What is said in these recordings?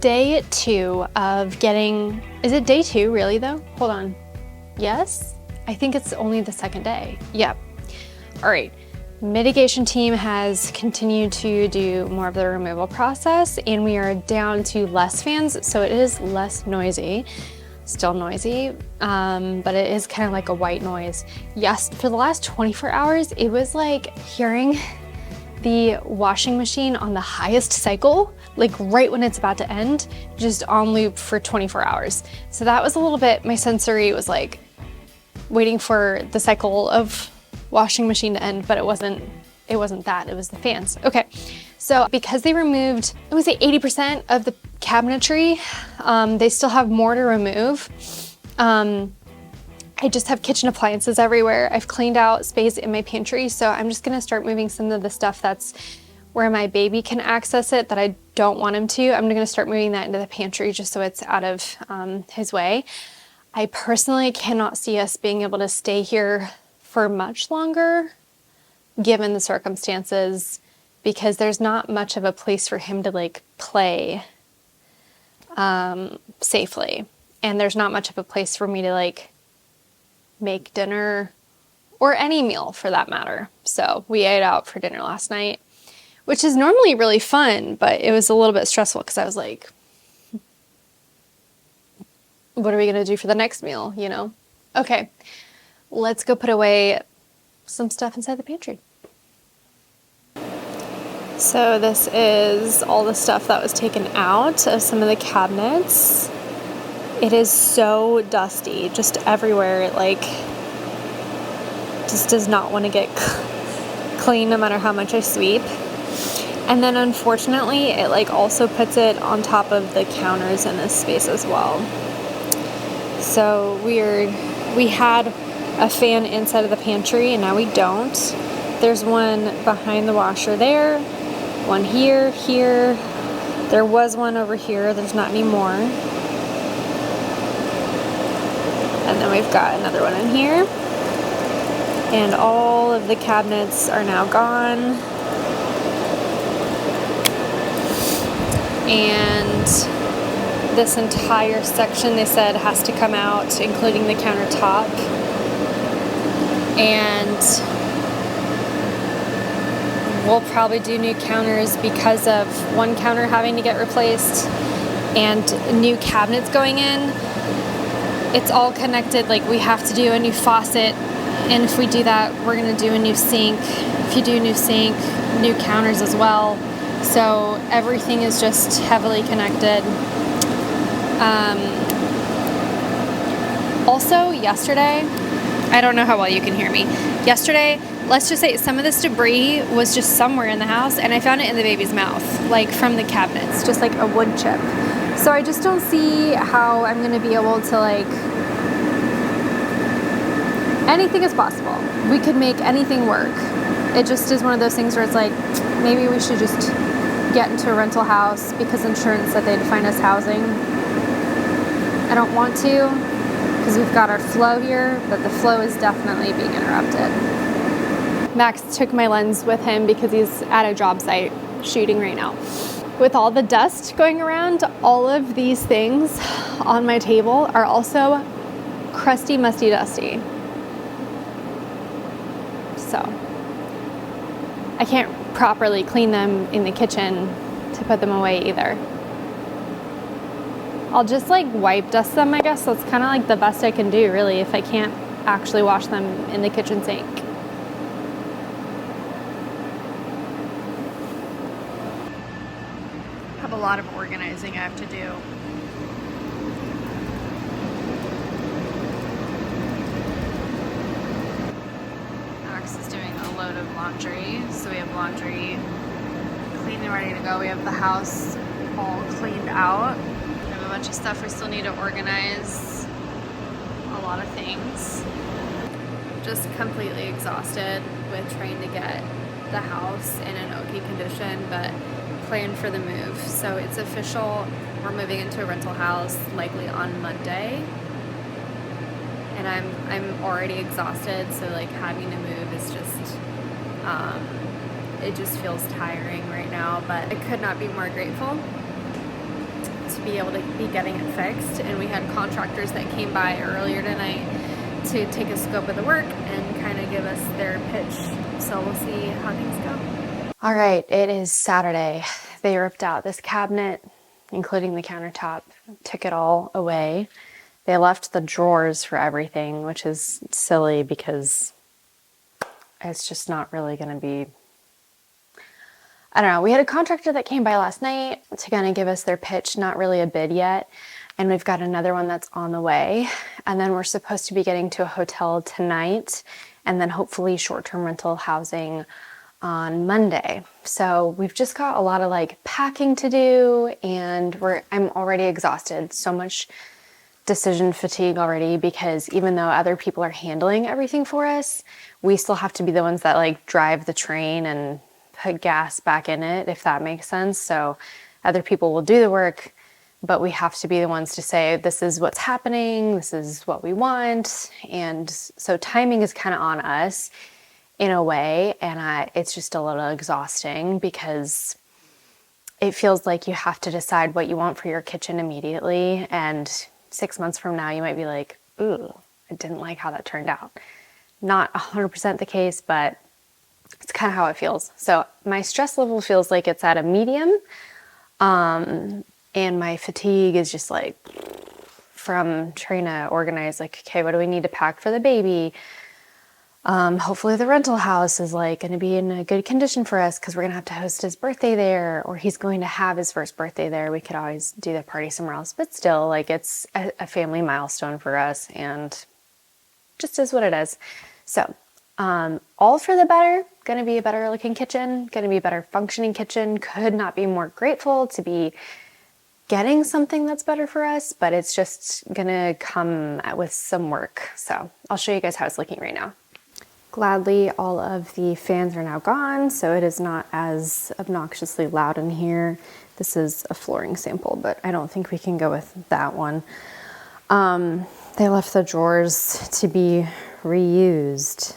Day 2 of getting, is it day 2 really though? Hold on. Yes? I think it's only the second day. Yep. All right. Mitigation team has continued to do more of the removal process, and we are down to less fans, so it is less noisy. Still noisy, but it is kind of like a white noise. Yes, for the last 24 hours, it was like hearing the washing machine on the highest cycle, like right when it's about to end, just on loop for 24 hours. So that was a little bit, my sensory was like waiting for the cycle of washing machine to end, but it wasn't that, it was the fans. Okay, so because they removed, I would say 80% of the cabinetry, they still have more to remove. I just have kitchen appliances everywhere. I've cleaned out space in my pantry, so I'm just gonna start moving some of the stuff that's where my baby can access it that I don't want him to. I'm gonna start moving that into the pantry just so it's out of his way. I personally cannot see us being able to stay here for much longer, given the circumstances, because there's not much of a place for him to like play safely. And there's not much of a place for me to like make dinner or any meal for that matter. So we ate out for dinner last night, which is normally really fun, but it was a little bit stressful because I was like, what are we gonna do for the next meal, you know? Okay, let's go put away some stuff inside the pantry. So this is all the stuff that was taken out of some of the cabinets. It is so dusty, just everywhere. It like just does not want to get clean no matter how much I sweep. And then unfortunately, it like also puts it on top of the counters in this space as well. So weird. We had a fan inside of the pantry and now we don't. There's one behind the washer there, one here, here. There was one over here, there's not anymore. And then we've got another one in here. And all of the cabinets are now gone. And this entire section, they said, has to come out, including the countertop. And we'll probably do new counters because of one counter having to get replaced and new cabinets going in. It's all connected, like we have to do a new faucet, and if we do that, we're gonna do a new sink. If you do a new sink, new counters as well. So everything is just heavily connected. Also, yesterday, I don't know how well you can hear me. Yesterday, let's just say some of this debris was just somewhere in the house, and I found it in the baby's mouth, like from the cabinets, just like a wood chip. So I just don't see how I'm gonna be able to like, anything is possible. We could make anything work. It just is one of those things where it's like, maybe we should just get into a rental house because insurance said they'd find us housing. I don't want to because we've got our flow here, but the flow is definitely being interrupted. Max took my lens with him because he's at a job site shooting right now. With all the dust going around, all of these things on my table are also crusty, musty, dusty. So I can't properly clean them in the kitchen to put them away either. I'll just like wipe dust them, I guess. That's kind of like the best I can do really if I can't actually wash them in the kitchen sink. I have a lot of organizing I have to do. Max is doing a load of laundry, so we have laundry clean and ready to go. We have the house all cleaned out. We have a bunch of stuff we still need to organize. A lot of things. Just completely exhausted with trying to get the house in an okay condition, but plan for the move. So it's official. We're moving into a rental house likely on Monday. And I'm already exhausted, so like having to move is just it just feels tiring right now, but I could not be more grateful to to be able to be getting it fixed. And we had contractors that came by earlier tonight to take a scope of the work and kind of give us their pitch. So we'll see how things go. All right, it is Saturday. They ripped out this cabinet, including the countertop, took it all away. They left the drawers for everything, which is silly because it's just not really going to be, I don't know. We had a contractor that came by last night to kind of give us their pitch, not really a bid yet. And we've got another one that's on the way. And then we're supposed to be getting to a hotel tonight and then hopefully short-term rental housing on Monday. So we've just got a lot of like packing to do, and I'm already exhausted. So much decision fatigue already, because even though other people are handling everything for us, we still have to be the ones that like drive the train and put gas back in it, if that makes sense. So other people will do the work, but we have to be the ones to say, this is what's happening, this is what we want. And so timing is kind of on us in a way, and it's just a little exhausting because it feels like you have to decide what you want for your kitchen immediately, and 6 months from now you might be like, ooh, I didn't like how that turned out. Not 100% the case, but it's kind of how it feels. So my stress level feels like it's at a medium, and my fatigue is just like from trying to organize, like, okay, what do we need to pack for the baby? Hopefully the rental house is like going to be in a good condition for us because we're going to have to host his birthday there, or he's going to have his first birthday there. We could always do the party somewhere else, but still, like, it's a family milestone for us, and just is what it is. So, all for the better. Going to be a better looking kitchen, going to be a better functioning kitchen. Could not be more grateful to be getting something that's better for us, but it's just going to come with some work. So I'll show you guys how it's looking right now. Gladly, all of the fans are now gone, so it is not as obnoxiously loud in here. This is a flooring sample, but I don't think we can go with that one. They left the drawers to be reused.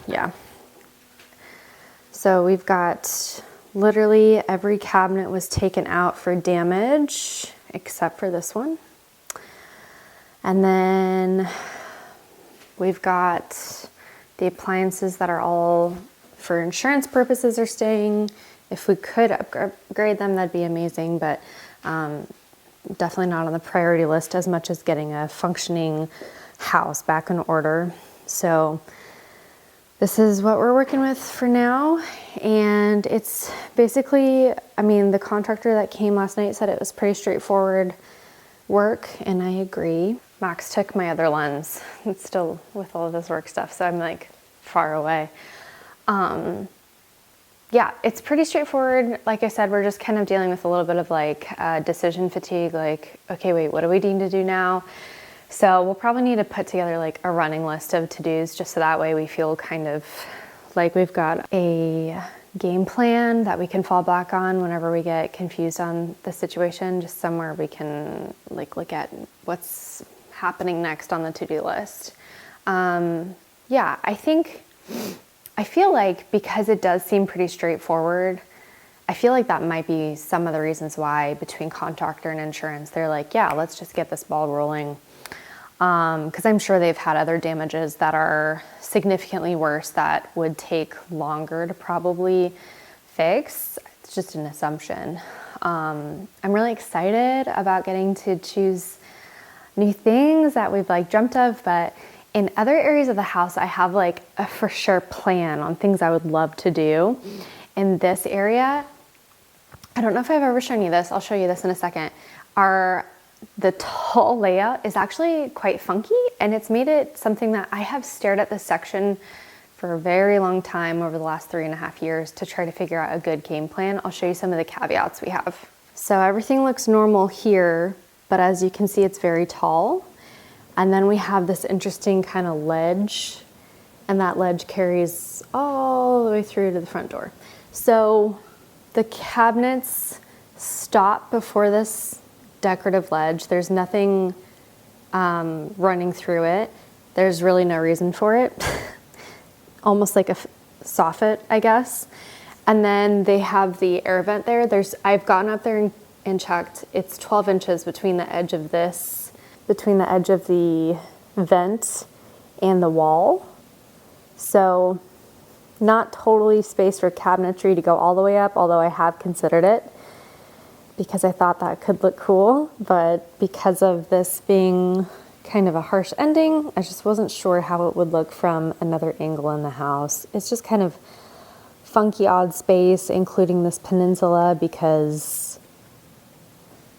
Yeah. So we've got literally every cabinet was taken out for damage, except for this one. And then we've got the appliances that are all for insurance purposes are staying. If we could upgrade them, that'd be amazing, but definitely not on the priority list as much as getting a functioning house back in order. So this is what we're working with for now. And it's basically, I mean, the contractor that came last night said it was pretty straightforward work, and I agree. Max took my other lens. It's still with all of this work stuff, so I'm like far away. Yeah, it's pretty straightforward. Like I said, we're just kind of dealing with a little bit of like decision fatigue, like, okay, wait, what do we need to do now? So we'll probably need to put together like a running list of to-dos, just so that way we feel kind of like we've got a game plan that we can fall back on whenever we get confused on the situation, just somewhere we can like look at what's happening next on the to-do list. Yeah, I feel like because it does seem pretty straightforward, I feel like that might be some of the reasons why between contractor and insurance, they're like, yeah, let's just get this ball rolling. Because I'm sure they've had other damages that are significantly worse that would take longer to probably fix. It's just an assumption. I'm really excited about getting to choose new things that we've like dreamt of, but in other areas of the house, I have like a for sure plan on things I would love to do. In this area, I don't know if I've ever shown you this. I'll show you this in a second. The tall layout is actually quite funky, and it's made it something that I have stared at this section for a very long time over the last 3.5 years to try to figure out a good game plan. I'll show you some of the caveats we have. So everything looks normal here, but as you can see, it's very tall. And then we have this interesting kind of ledge, and that ledge carries all the way through to the front door. So the cabinets stop before this decorative ledge. There's nothing running through it. There's really no reason for it. Almost like a soffit, I guess. And then they have the air vent there. I've gotten up there and and checked. It's 12 inches between the edge of the vent and the wall. So not totally space for cabinetry to go all the way up, although I have considered it because I thought that could look cool. But because of this being kind of a harsh ending, I just wasn't sure how it would look from another angle in the house. It's just kind of funky, odd space, including this peninsula, because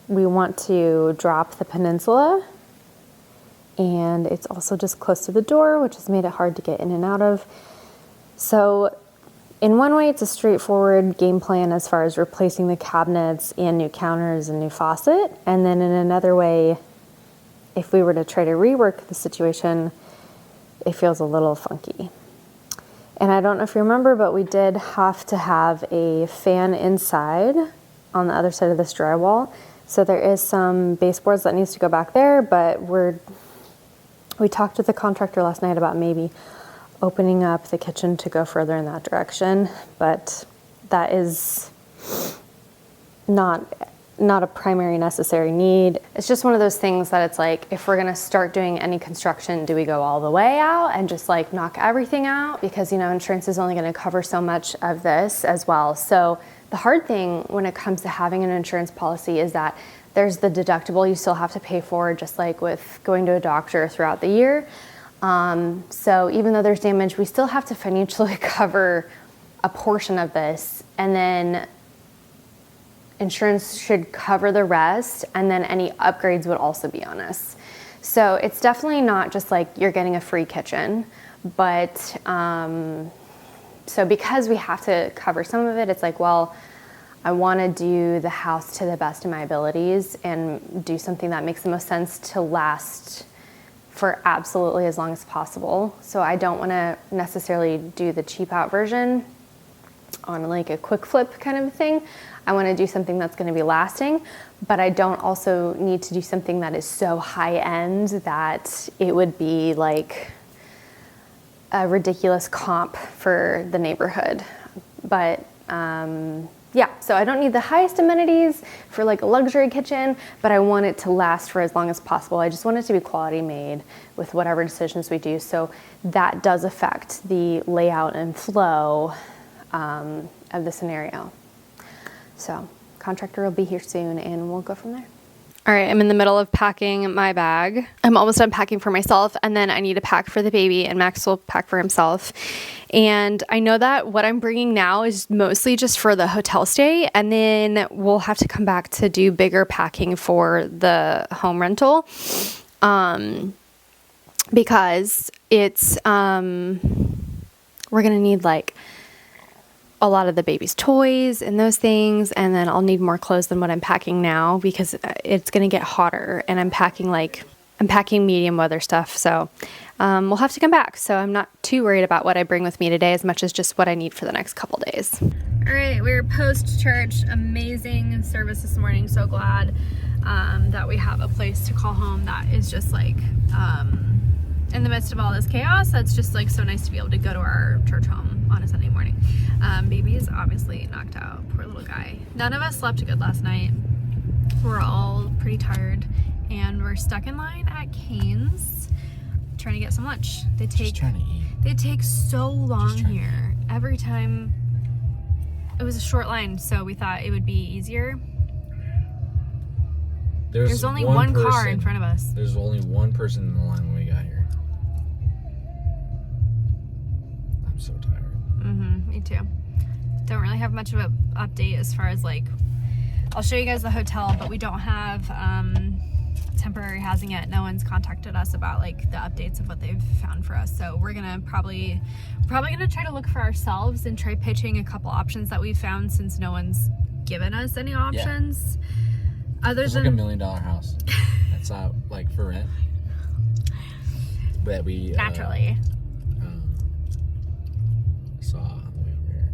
we want to drop the peninsula, and it's also just close to the door, which has made it hard to get in and out of. So in one way, it's a straightforward game plan as far as replacing the cabinets and new counters and new faucet. And then in another way, if we were to try to rework the situation, it feels a little funky. And I don't know if you remember, but we did have to have a fan inside on the other side of this drywall. So there is some baseboards that needs to go back there, but we talked with the contractor last night about maybe opening up the kitchen to go further in that direction, but that is not a primary necessary need. It's just one of those things that it's like, if we're gonna start doing any construction, do we go all the way out and just like knock everything out? Because, you know, insurance is only gonna cover so much of this as well. So the hard thing when it comes to having an insurance policy is that there's the deductible you still have to pay for, just like with going to a doctor throughout the year. So even though there's damage, we still have to financially cover a portion of this, and then insurance should cover the rest, and then any upgrades would also be on us. So it's definitely not just like you're getting a free kitchen, but so because we have to cover some of it, it's like, well, I want to do the house to the best of my abilities and do something that makes the most sense to last for absolutely as long as possible. So I don't want to necessarily do the cheap out version on like a quick flip kind of thing. I want to do something that's going to be lasting, but I don't also need to do something that is so high end that it would be like a ridiculous comp for the neighborhood. But yeah, so I don't need the highest amenities for like a luxury kitchen, but I want it to last for as long as possible. I just want it to be quality made with whatever decisions we do. So that does affect the layout and flow of the scenario. So contractor will be here soon and we'll go from there. All right, I'm in the middle of packing my bag. I'm almost done packing for myself, and then I need to pack for the baby, and Max will pack for himself. And I know that what I'm bringing now is mostly just for the hotel stay, and then we'll have to come back to do bigger packing for the home rental, because it's we're gonna need like a lot of the baby's toys and those things, and then I'll need more clothes than what I'm packing now because it's gonna get hotter, and I'm packing medium weather stuff, so we'll have to come back. So I'm not too worried about what I bring with me today as much as just what I need for the next couple days. All right, we're post church. Amazing service this morning. So glad that we have a place to call home that is just like in the midst of all this chaos. That's just like so nice to be able to go to our church home on a Sunday morning. Baby is obviously knocked out, poor little guy. None of us slept good last night. We're all pretty tired, and we're stuck in line at Cane's trying to get some lunch. They take so long here. Every time it was a short line, so we thought it would be easier. There's only one car in front of us. There's only one person in the line when we got here. I'm so tired. Me too. Don't really have much of an update as far as like, I'll show you guys the hotel, but we don't have temporary housing yet. No one's contacted us about like the updates of what they've found for us. So we're gonna probably gonna try to look for ourselves and try pitching a couple options that we've found, since no one's given us any options. Yeah. Other than like $1 million house. That's out like for rent. That we naturally saw on the way over here.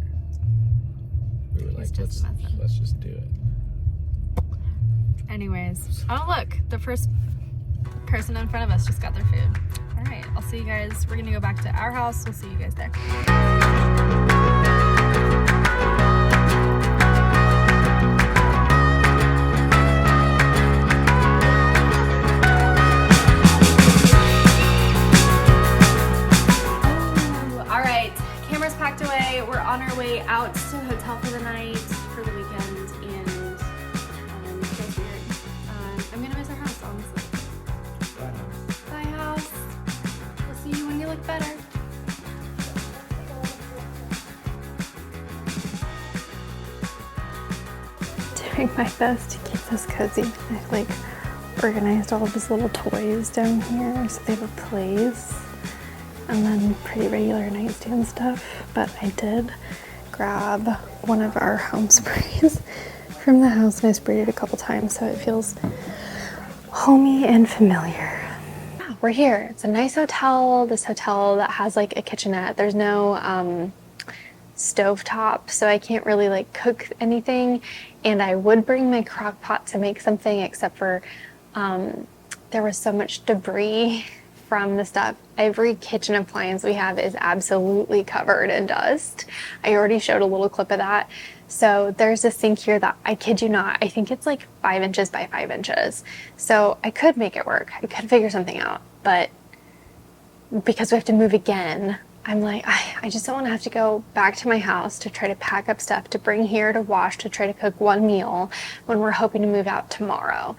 We were like, let's just do it. Anyways, oh look, the first person in front of us just got their food. All right, I'll see you guys. We're gonna go back to our house. We'll see you guys there. packed away. We're on our way out to the hotel for the night, for the weekend, and it feels weird. I'm gonna miss our house, honestly. Bye, house. We'll see you when you look better. Doing my best to keep this cozy. I've like organized all of these little toys down here so they have a place, and then pretty regular nightstand stuff. But I did grab one of our home sprays from the house and I sprayed it a couple times so it feels homey and familiar. Yeah, we're here. It's a nice hotel. This hotel that has like a kitchenette. There's no stovetop, so I can't really like cook anything, and I would bring my crock pot to make something, except for there was so much debris from the stuff. Every kitchen appliance we have is absolutely covered in dust. I already showed a little clip of that. So there's a sink here that, I kid you not, I think it's like 5 inches by 5 inches. So I could make it work. I could figure something out, but because we have to move again, I'm like, I just don't want to have to go back to my house to try to pack up stuff to bring here to wash to try to cook one meal when we're hoping to move out tomorrow.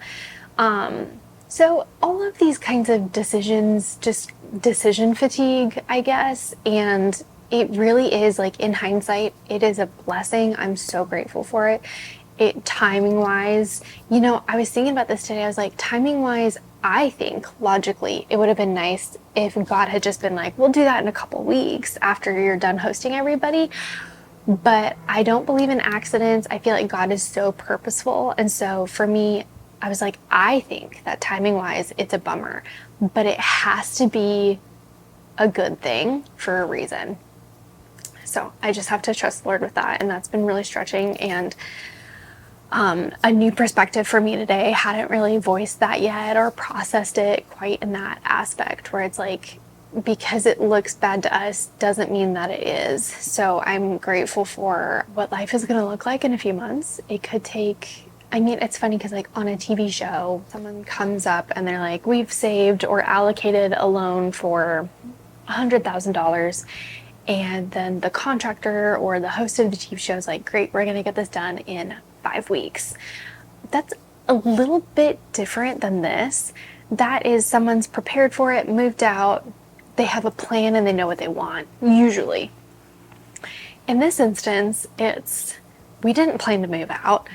So all of these kinds of decisions, just decision fatigue, I guess, and it really is, like, in hindsight, it is a blessing. I'm so grateful for it. Timing wise, you know, I was thinking about this today. I was like, timing wise, I think logically it would have been nice if God had just been like, we'll do that in a couple weeks after you're done hosting everybody. But I don't believe in accidents. I feel like God is so purposeful. And so for me, I was like, I think that timing wise, it's a bummer, but it has to be a good thing for a reason. So I just have to trust the Lord with that. And that's been really stretching and a new perspective for me today. I hadn't really voiced that yet or processed it quite in that aspect where it's like, because it looks bad to us doesn't mean that it is. So I'm grateful for what life is going to look like in a few months. It could take, I mean, it's funny because like on a TV show, someone comes up and they're like, we've saved or allocated a loan for $100,000. And then the contractor or the host of the TV show is like, great, we're going to get this done in 5 weeks. That's a little bit different than this. That is, someone's prepared for it, moved out, they have a plan and they know what they want, usually. In this instance, it's, we didn't plan to move out.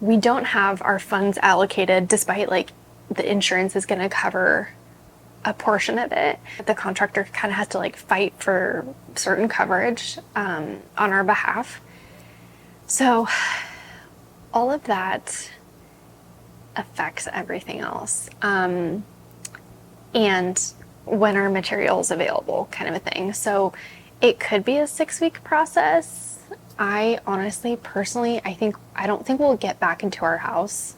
We don't have our funds allocated, despite like the insurance is going to cover a portion of it. The contractor kind of has to like fight for certain coverage on our behalf. So all of that affects everything else. And when are materials available, kind of a thing. So it could be a 6-week process. I honestly, personally, I don't think we'll get back into our house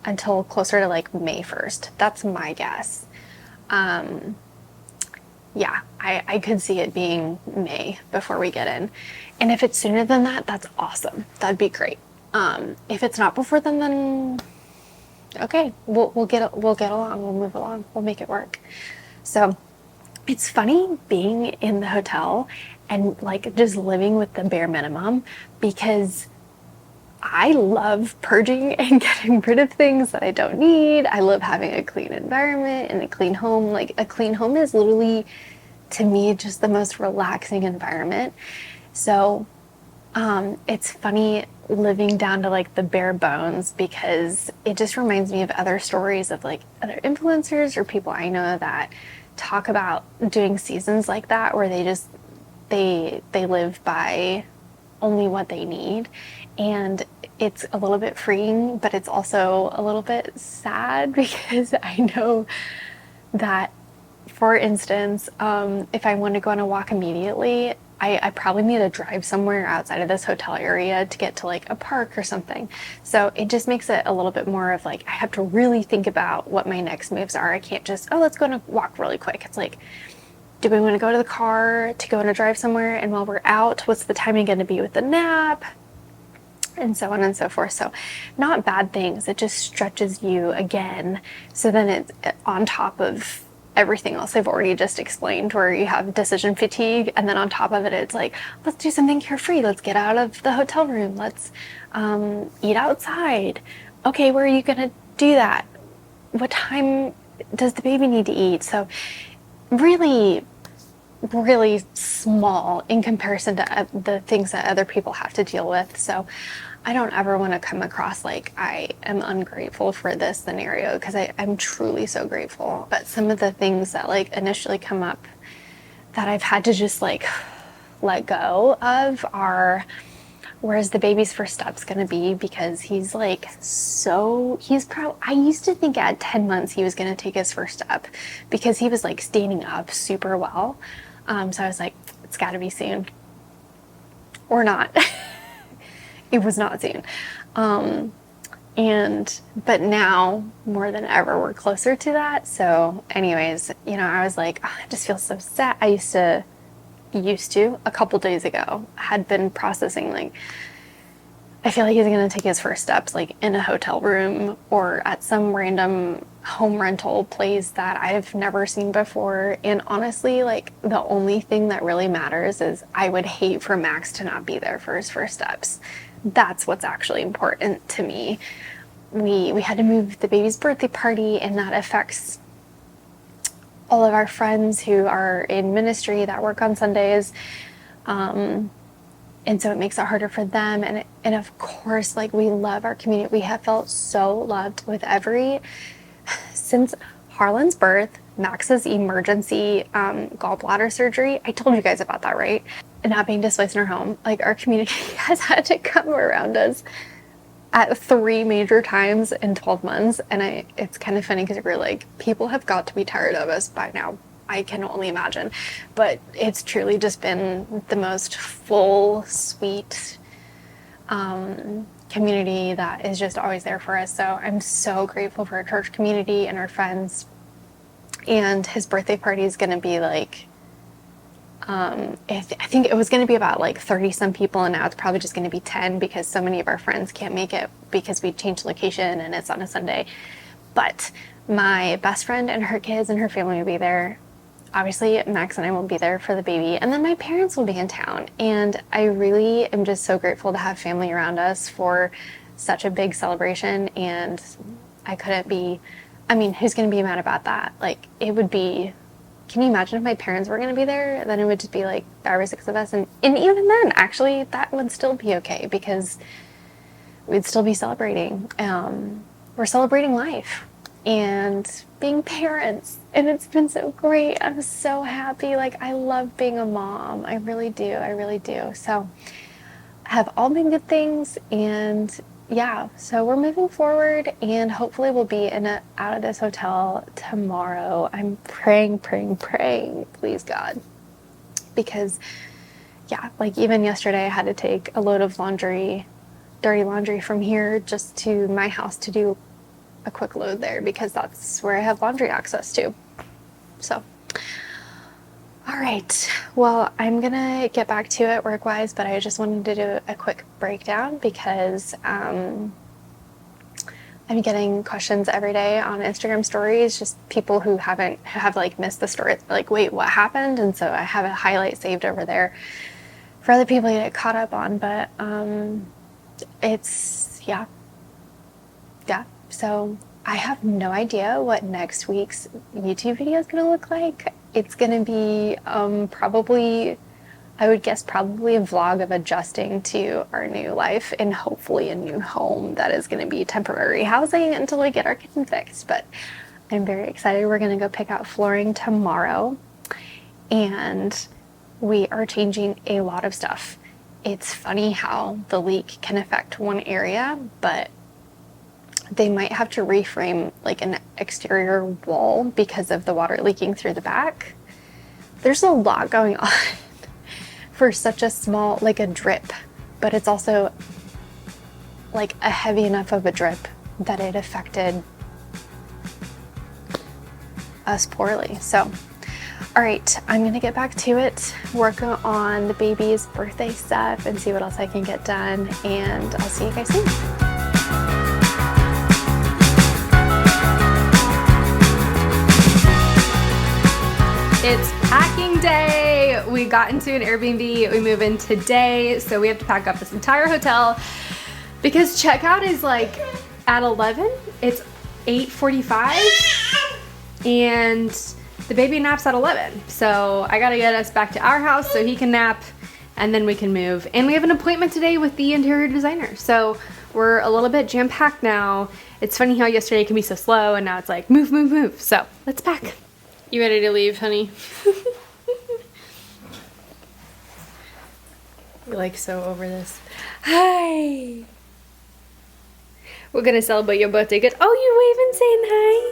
until closer to like May 1st. That's my guess. Yeah, I could see it being May before we get in. And if it's sooner than that, that's awesome. That'd be great. If it's not before then okay, we'll get along, we'll move along, we'll make it work. So it's funny being in the hotel and like just living with the bare minimum, because I love purging and getting rid of things that I don't need. I love having a clean environment and a clean home. Like a clean home is literally, to me, just the most relaxing environment. So it's funny living down to like the bare bones, because it just reminds me of other stories of like other influencers or people I know that talk about doing seasons like that, where they live by only what they need. And it's a little bit freeing, but it's also a little bit sad, because I know that, for instance, if I want to go on a walk immediately, I probably need to drive somewhere outside of this hotel area to get to like a park or something. So it just makes it a little bit more of like, I have to really think about what my next moves are. I can't just, oh, let's go on a walk really quick. It's like, do we want to go to the car to go on a drive somewhere? And while we're out, what's the timing going to be with the nap? And so on and so forth. So not bad things. It just stretches you again. So then it's on top of everything else I've already just explained, where you have decision fatigue, and then on top of it, it's like, let's do something carefree. Let's get out of the hotel room. Let's eat outside. Okay, where are you going to do that? What time does the baby need to eat? So really, really small in comparison to the things that other people have to deal with. So I don't ever want to come across like I am ungrateful for this scenario, because I'm truly so grateful. But some of the things that like initially come up that I've had to just like let go of are, where's the baby's first steps going to be? Because he's like, I used to think at 10 months he was going to take his first step, because he was like standing up super well. So I was like, it's got to be soon, or not. It was not soon. But now more than ever, we're closer to that. So anyways, I was like, oh, I just feel so sad. I used to a couple days ago, had been processing like, I feel like he's going to take his first steps like in a hotel room or at some random home rental place that I've never seen before. And honestly, like the only thing that really matters is I would hate for Max to not be there for his first steps. That's what's actually important to me. We had to move the baby's birthday party, and that affects all of our friends who are in ministry that work on Sundays. And so it makes it harder for them. And of course, like, we love our community. We have felt so loved with since Harlan's birth, Max's emergency gallbladder surgery. I told you guys about that, right? And not being displaced in our home. Like, our community has had to come around us at 3 major times in 12 months. And it's kind of funny because we're like, people have got to be tired of us by now. I can only imagine. But it's truly just been the most full, sweet community that is just always there for us. So I'm so grateful for our church community and our friends. And his birthday party is going to be like, I think it was going to be about like 30 some people, and now it's probably just going to be 10 because so many of our friends can't make it because we changed location and it's on a Sunday. But my best friend and her kids and her family will be there. Obviously, Max and I will be there for the baby, and then my parents will be in town. And I really am just so grateful to have family around us for such a big celebration. And I couldn't be, who's going to be mad about that? Like, it would be, can you imagine if my parents were going to be there? Then it would just be like 5 or 6 of us. And even then, actually, that would still be okay because we'd still be celebrating. We're celebrating life and being parents. And it's been so great. I'm so happy. Like, I love being a mom. I really do. I really do. So have all been good things. And yeah, so we're moving forward, and hopefully we'll be out of this hotel tomorrow. I'm praying, please God. Because yeah, like even yesterday I had to take a load of dirty laundry from here just to my house to do a quick load there, because that's where I have laundry access to. So, all right, well, I'm gonna get back to it work-wise, but I just wanted to do a quick breakdown because I'm getting questions every day on Instagram stories, just people who have like missed the story, like, wait, what happened? And so I have a highlight saved over there for other people to get caught up on, but it's, yeah. So I have no idea what next week's YouTube video is going to look like. It's going to be probably a vlog of adjusting to our new life and hopefully a new home that is going to be temporary housing until we get our kitchen fixed. But I'm very excited. We're going to go pick out flooring tomorrow, and we are changing a lot of stuff. It's funny how the leak can affect one area, but they might have to reframe like an exterior wall because of the water leaking through the back. There's a lot going on for such a small, like a drip, but it's also like a heavy enough of a drip that it affected us poorly. So, all right, I'm gonna get back to it, work on the baby's birthday stuff and see what else I can get done, and I'll see you guys soon. It's packing day. We got into an Airbnb. We move in today, so we have to pack up this entire hotel because checkout is like at 11. It's 8:45 and the baby naps at 11. So I gotta get us back to our house so he can nap and then we can move. And we have an appointment today with the interior designer. So we're a little bit jam-packed now. It's funny how yesterday can be so slow and now it's like move, move, move. So let's pack. You ready to leave, honey? You're like so over this. Hi. We're gonna celebrate your birthday. Good. Oh, you're waving, saying hi.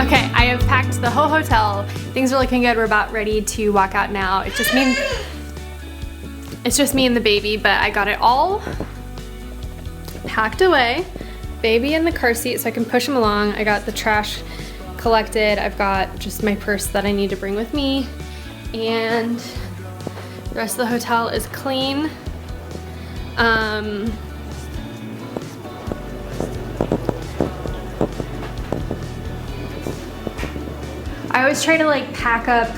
Okay, I have packed the whole hotel. Things are looking good. We're about ready to walk out now. It's just me and the baby, but I got it all packed away. Baby in the car seat so I can push him along. I got the trash collected. I've got just my purse that I need to bring with me. And the rest of the hotel is clean. I always try to like pack up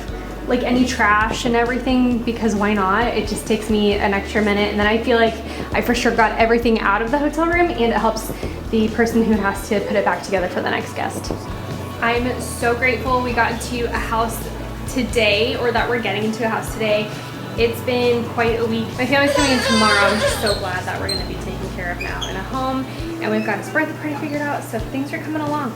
like any trash and everything because why not? It just takes me an extra minute and then I feel like I for sure got everything out of the hotel room and it helps the person who has to put it back together for the next guest. I'm so grateful we got into a house today, or that we're getting into a house today. It's been quite a week. My family's coming in tomorrow. I'm just so glad that we're gonna be taken care of now in a home and we've got his birthday party figured out, so things are coming along.